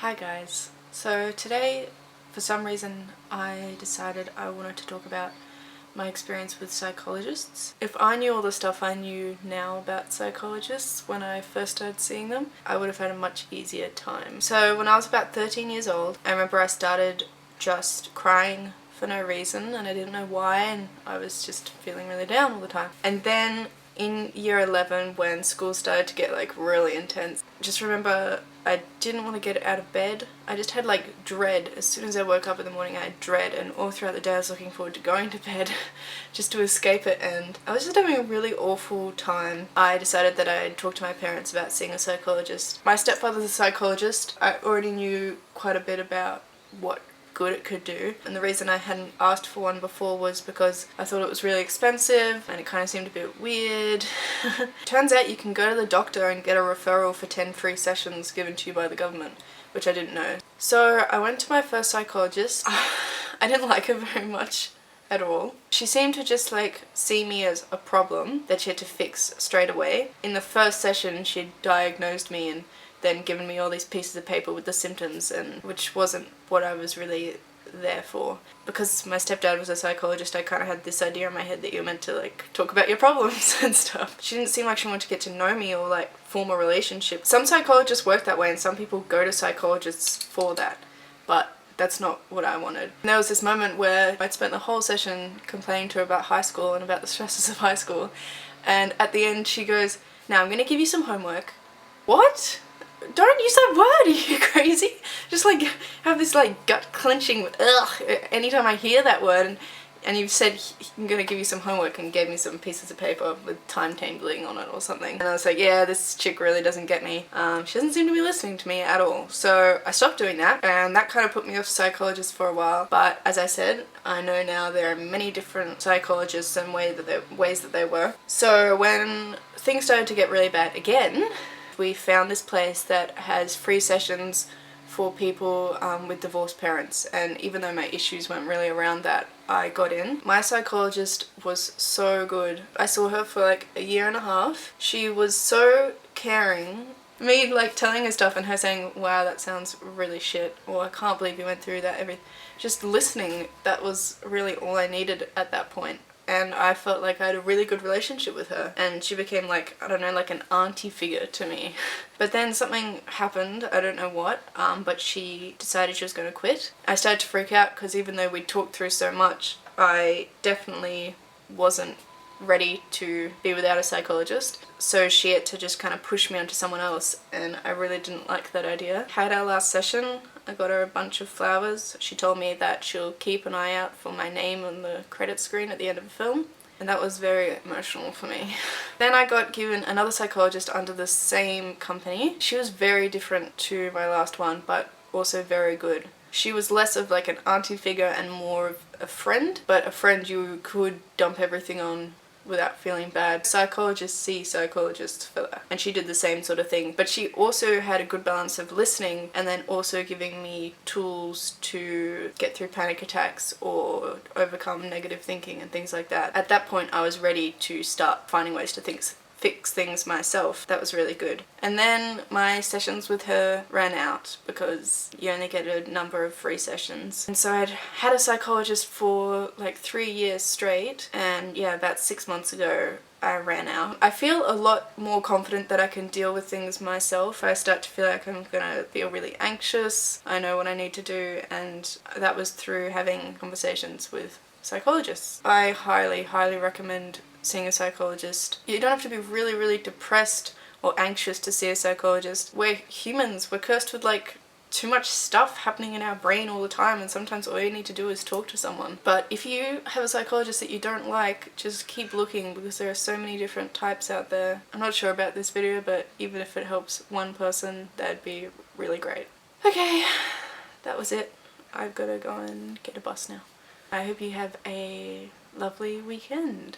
Hi guys. So today, for some reason, I decided I wanted to talk about my experience with psychologists. If I knew all the stuff I knew now about psychologists when I first started seeing them, I would have had a much easier time. So when I was about 13 years old, I remember I started just crying for no reason and I didn't know why, and I was just feeling really down all the time. And then in year 11, when school started to get like really intense, just remember I didn't want to get out of bed. I just had like dread. As soon as I woke up in the morning, I had dread, and all throughout the day I was looking forward to going to bed just to escape it, and I was just having a really awful time. I decided that I'd talk to my parents about seeing a psychologist. My stepfather's a psychologist. I already knew quite a bit about what good it could do, and the reason I hadn't asked for one before was because I thought it was really expensive and it kind of seemed a bit weird. Turns out you can go to the doctor and get a referral for 10 free sessions given to you by the government, which I didn't know. So I went to my first psychologist. I didn't like her very much at all. She seemed to just like see me as a problem that she had to fix straight away. In the first session she diagnosed me and then given me all these pieces of paper with the symptoms, and which wasn't what I was really there for. Because my stepdad was a psychologist, I kind of had this idea in my head that you're meant to like talk about your problems and stuff. She didn't seem like she wanted to get to know me or like form a relationship. Some psychologists work that way and some people go to psychologists for that, but that's not what I wanted. And there was this moment where I'd spent the whole session complaining to her about high school and about the stresses of high school, and at the end she goes, "Now I'm gonna give you some homework." What? Don't use that word, are you crazy? Just like have this like gut clenching ugh anytime I hear that word, and you've said I'm gonna give you some homework and gave me some pieces of paper with timetabling on it or something. And I was like, yeah, this chick really doesn't get me. She doesn't seem to be listening to me at all. So I stopped doing that, and that kind of put me off psychologists for a while. But as I said, I know now there are many different psychologists and ways that they work. So when things started to get really bad again, we found this place that has free sessions for people with divorced parents, and even though my issues weren't really around that, I got in. My psychologist was so good. I saw her for like a year and a half. She was so caring. Me like telling her stuff and her saying, "Wow, that sounds really shit," or "I can't believe you went through that." Just listening, that was really all I needed at that point. And I felt like I had a really good relationship with her, and she became like, I don't know, like an auntie figure to me. But then something happened, I don't know what, but she decided she was going to quit. I started to freak out because even though we'd talked through so much, I definitely wasn't ready to be without a psychologist. So she had to just kind of push me onto someone else, and I really didn't like that idea. Had our last session, I got her a bunch of flowers. She told me that she'll keep an eye out for my name on the credit screen at the end of the film, and that was very emotional for me. Then I got given another psychologist under the same company. She was very different to my last one, but also very good. She was less of like an auntie figure and more of a friend, but a friend you could dump everything on without feeling bad. Psychologists see psychologists for that, and she did the same sort of thing, but she also had a good balance of listening and then also giving me tools to get through panic attacks or overcome negative thinking and things like that. At that point I was ready to start finding ways to fix things myself. That was really good. And then my sessions with her ran out because you only get a number of free sessions. And so I'd had a psychologist for like 3 years straight, and yeah, about 6 months ago I ran out. I feel a lot more confident that I can deal with things myself. I start to feel like I'm gonna feel really anxious. I know what I need to do, and that was through having conversations with psychologists. I highly, highly recommend seeing a psychologist. You don't have to be really, really depressed or anxious to see a psychologist. We're humans. We're cursed with like too much stuff happening in our brain all the time, and sometimes all you need to do is talk to someone. But if you have a psychologist that you don't like, just keep looking, because there are so many different types out there. I'm not sure about this video, but even if it helps one person, that'd be really great. Okay, that was it. I've got to go and get a bus now. I hope you have a lovely weekend.